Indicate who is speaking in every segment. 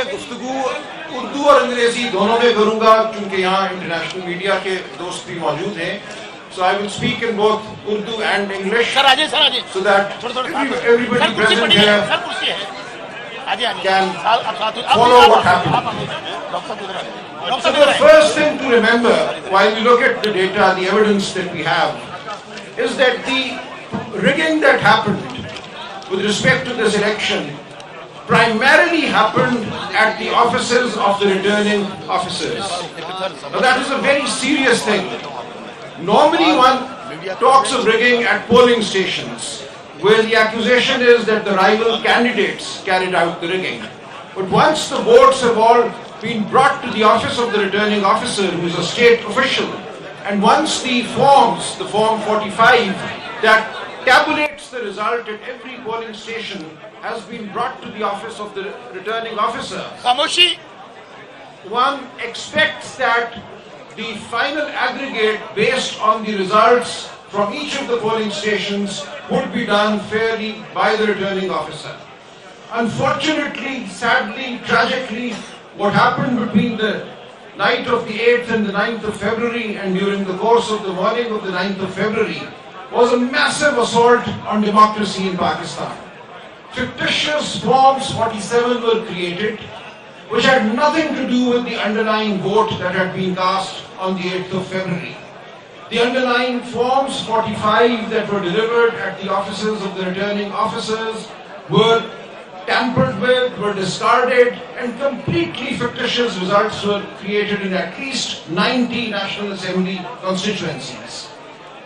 Speaker 1: मैं गुफ्तगू उर्दू और अंग्रेजी दोनों में करूंगा क्योंकि यहाँ इंटरनेशनल मीडिया के दोस्त भी मौजूद हैं. So I will speak in both Urdu and English so that everybody present here can follow what happened. So the first thing to remember while we look at the data, the evidence that we have, is that the rigging that happened with respect to this election primarily happened at the offices of the returning officers. Now that is a very serious thing. Normally one talks of rigging at polling stations where the accusation is that the rival candidates carried out the rigging. But once the votes have all been brought to the office of the returning officer, who is a state official, and once the forms, the form 45 that tabulates the result at every polling station has been brought to the office of the returning officer, one expects that the final aggregate based on the results from each of the polling stations would be done fairly by the returning officer. Unfortunately, sadly, tragically, what happened between the night of the 8th and the 9th of February and during the course of the morning of the 9th of February was a massive assault on democracy in Pakistan. Fictitious forms 47 were created, which had nothing to do with the underlying vote that had been cast on the 8th of February. The underlying forms 45 that were delivered at the offices of the returning officers were tampered with, were discarded, and completely fictitious results were created in at least 90 National Assembly constituencies.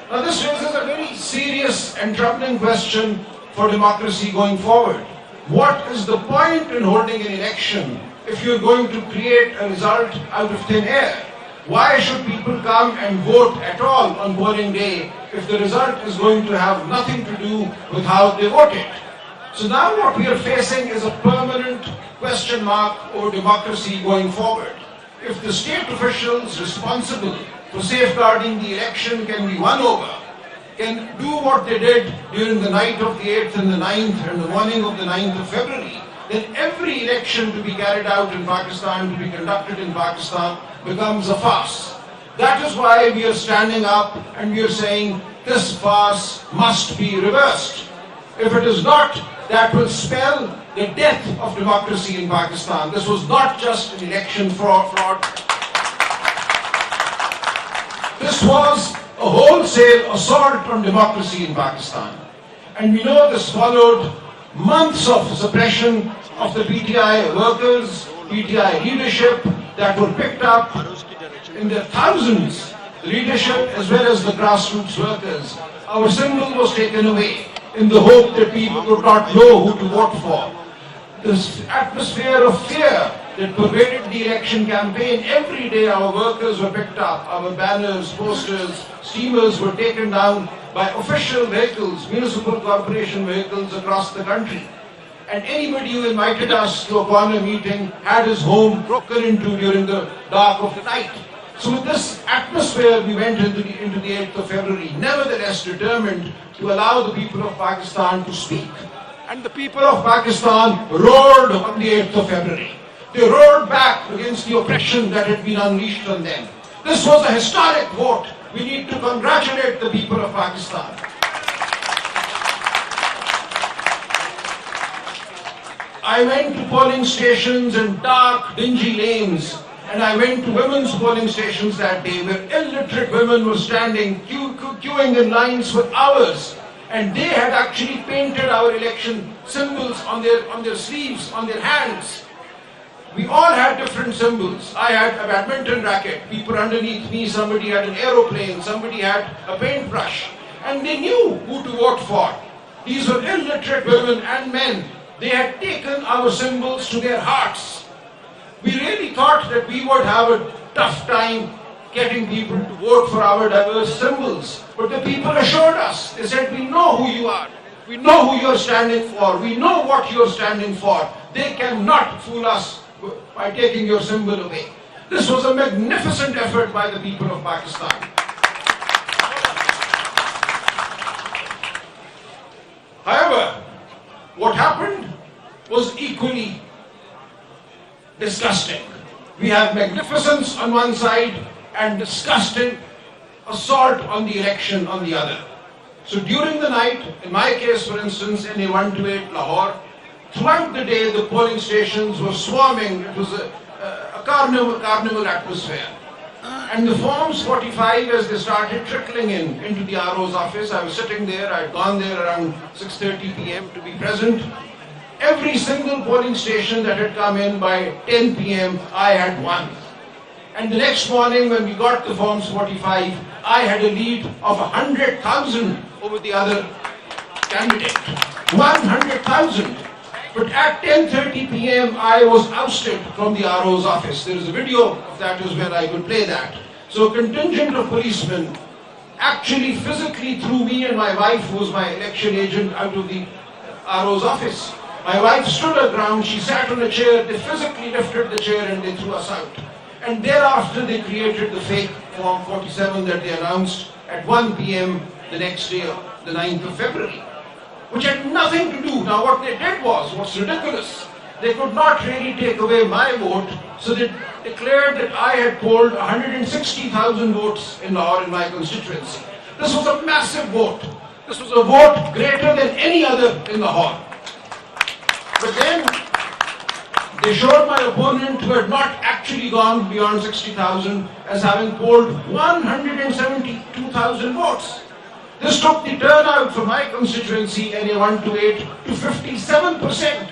Speaker 1: Now this raises a very serious and troubling question for democracy going forward. What is the point in holding an election if you're going to create a result out of thin air? Why should people come and vote at all on polling day if the result is going to have nothing to do with how they voted? So now what we are facing is a permanent question mark over democracy going forward. If the state officials responsible for safeguarding the election can be won over, can do what they did during the night of the 8th and the 9th and the morning of the 9th of February, then every election to be carried out in Pakistan, to be conducted in Pakistan, becomes a farce. That is why we are standing up and we are saying this farce must be reversed. If it is not, that will spell the death of democracy in Pakistan. This was not just an election fraud. This was a wholesale assault on democracy in Pakistan. And we know this followed months of suppression of the PTI workers, PTI leadership that were picked up in their thousands, the leadership as well as the grassroots workers. Our symbol was taken away in the hope that people would not know who to vote for. This atmosphere of fear that pervaded the election campaign, every day our workers were picked up, our banners, posters, steamers were taken down by official vehicles, municipal corporation vehicles across the country. And anybody who invited us to a corner meeting had his home broken into during the dark of the night. So with this atmosphere, we went into the 8th of February, nevertheless determined to allow the people of Pakistan to speak. And the people of Pakistan roared on the 8th of February. They roared back against the oppression that had been unleashed on them. This was a historic vote. We need to congratulate the people of Pakistan. I went to polling stations in dark, dingy lanes, and I went to women's polling stations that day where illiterate women were standing, queuing in lines for hours, and they had actually painted our election symbols on their sleeves, on their hands. We all had different symbols. I had a badminton racket, people underneath me, somebody had an aeroplane, somebody had a paintbrush, and they knew who to vote for. These were illiterate women and men. They had taken our symbols to their hearts. We really thought that we would have a tough time getting people to vote for our diverse symbols. But the people assured us. They said, we know who you are. We know who you're standing for. We know what you're standing for. They cannot fool us by taking your symbol away. This was a magnificent effort by the people of Pakistan. However, what happened was equally disgusting. We have magnificence on one side and disgusting assault on the election on the other. So during the night, in my case for instance, in A128 Lahore, throughout the day the polling stations were swarming. It was a carnival atmosphere. And the forms 45, as they started trickling into the RO's office, I was sitting there, I had gone there around 6:30 p.m. to be present. Every single polling station that had come in by 10 p.m., I had won. And the next morning when we got the forms 45, I had a lead of 100,000 over the other candidate. 100,000. But at 10:30 p.m., I was ousted from the RO's office. There is a video of that as well, I could play that. So a contingent of policemen actually physically threw me and my wife, who was my election agent, out of the RO's office. My wife stood her ground, she sat on a chair, they physically lifted the chair and they threw us out. And thereafter they created the fake Form 47 that they announced at 1 p.m. the next day, the 9th of February. Which had nothing to do. Now what they did was, what's ridiculous, they could not really take away my vote, so they declared that I had polled 160,000 votes in Lahore in my constituency. This was a massive vote. This was a vote greater than any other in Lahore. But then they showed my opponent, who had not actually gone beyond 60,000, as having polled 172,000 votes. This took the turnout for my constituency, NA128, to 57%,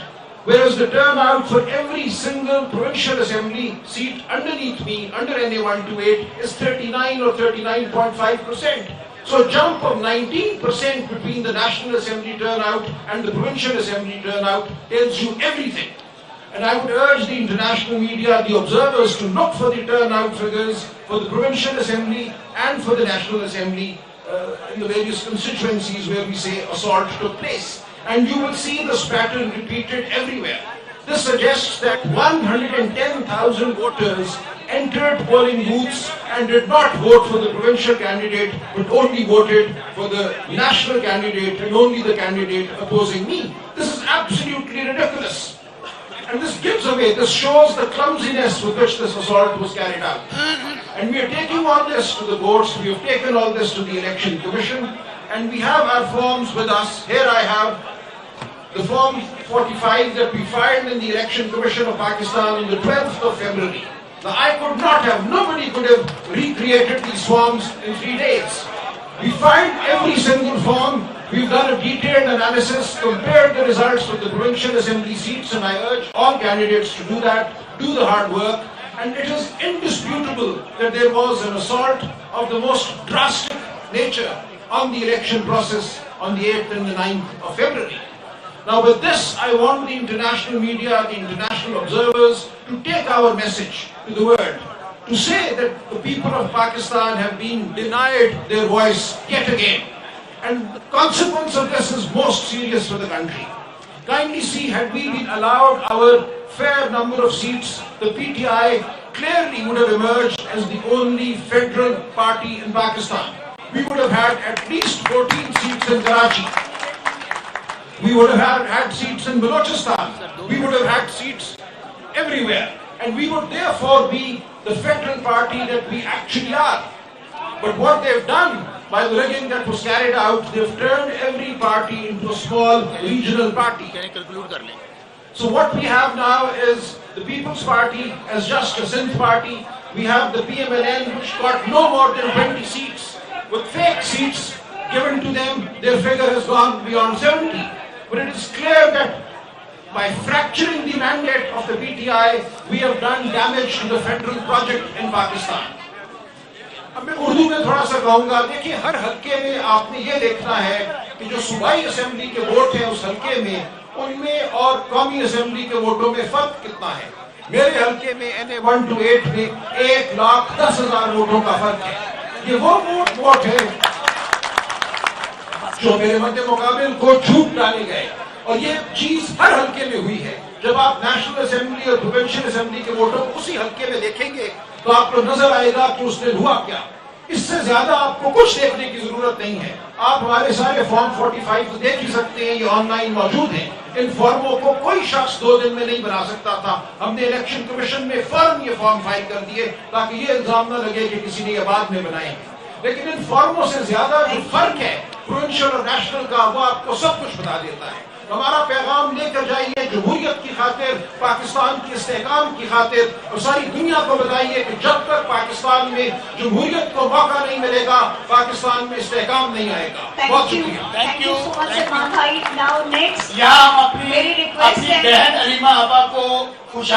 Speaker 1: whereas the turnout for every single provincial assembly seat underneath me, under NA128, is 39 or 39.5%. So a jump of 19% between the National Assembly turnout and the Provincial Assembly turnout tells you everything. And I would urge the international media, the observers, to look for the turnout figures for the Provincial Assembly and for the National Assembly in the various constituencies where we say assault took place. And you will see this pattern repeated everywhere. This suggests that 110,000 voters entered polling booths and did not vote for the provincial candidate, but only voted for the national candidate and only the candidate opposing me. This is absolutely ridiculous. And this gives away, this shows the clumsiness with which this assault was carried out. And we are taking all this to the courts, we have taken all this to the Election Commission, and we have our forms with us. Here I have the Form 45 that we filed in the Election Commission of Pakistan on the 12th of February. Now I could not have, nobody could have recreated these forms in 3 days. We filed every single form. We've done a detailed analysis, compared the results with the provincial assembly seats, and I urge all candidates to do that, do the hard work. And it is indisputable that there was an assault of the most drastic nature on the election process on the 8th and the 9th of February. Now with this, I want the international media, the international observers, to take our message to the world, to say that the people of Pakistan have been denied their voice yet again. And the consequence of this is most serious for the country. Kindly see, had we been allowed our fair number of seats, the PTI clearly would have emerged as the only federal party in Pakistan. We would have had at least 14 seats in Karachi. We would have had seats in Balochistan. We would have had seats everywhere. And we would therefore be the federal party that we actually are. But what they've done, by the rigging that was carried out, they've turned every party into a small regional party. So what we have now is the People's Party as just a Sindh party. We have the PMLN, which got no more than 20 seats. With fake seats given to them, their figure has gone beyond 70. But it is clear that by fracturing the mandate of the PTI, we have done damage to the federal project in Pakistan. अब मैं उर्दू में थोड़ा सा कहूँगा, देखिए हर हल्के में आपने ये देखना है कि जो सूबाई असेंबली के वोट हैं उस हल्के में, उनमें और कौमी असेंबली के वोटों में फर्क कितना है। मेरे हल्के में NA128 में 1,10,000 वोटों का फर्क है। ये वो वोट है जो मेरे मध्य मुकाबिल को छूट डाले गए, और ये चीज हर हल्के में हुई है। जब आप नेशनल असेंबली और प्रोविंशियल असेंबली के वोटों को उसी हल्के में देखेंगे तो आपको नजर आएगा कि उस दिन हुआ क्या। इससे ज्यादा आपको कुछ देखने की जरूरत नहीं है। आप हमारे सारे फॉर्म 45 तो देख ही सकते हैं, ये ऑनलाइन मौजूद हैं। ان فارموں کو کوئی شخص 2 دن میں نہیں بنا سکتا تھا. ہم نے الیکشن کمیشن میں فوراً یہ فارم فائل کر دیے تاکہ یہ الزام نہ لگے کہ کسی نے یہ بعد میں بنائے. لیکن ان فارموں سے زیادہ جو فرق ہے پروونشل اور نیشنل کا وہ آپ کو سب کچھ بتا دیتا ہے. ہمارا پیغام لے کر جائیے جمہوریت کی خاطر, پاکستان کی استحکام کی خاطر, اور ساری دنیا کو بتائیے کہ جب تک پاکستان میں جمہوریت کو موقع نہیں ملے گا پاکستان میں استحکام نہیں آئے گا. بہت شکریہ.
Speaker 2: تھینک یو سو مچ سلمان بھائی. ناؤ نیکسٹ
Speaker 3: یہاں ہم اپنی بہن علیمہ آبا کو خوش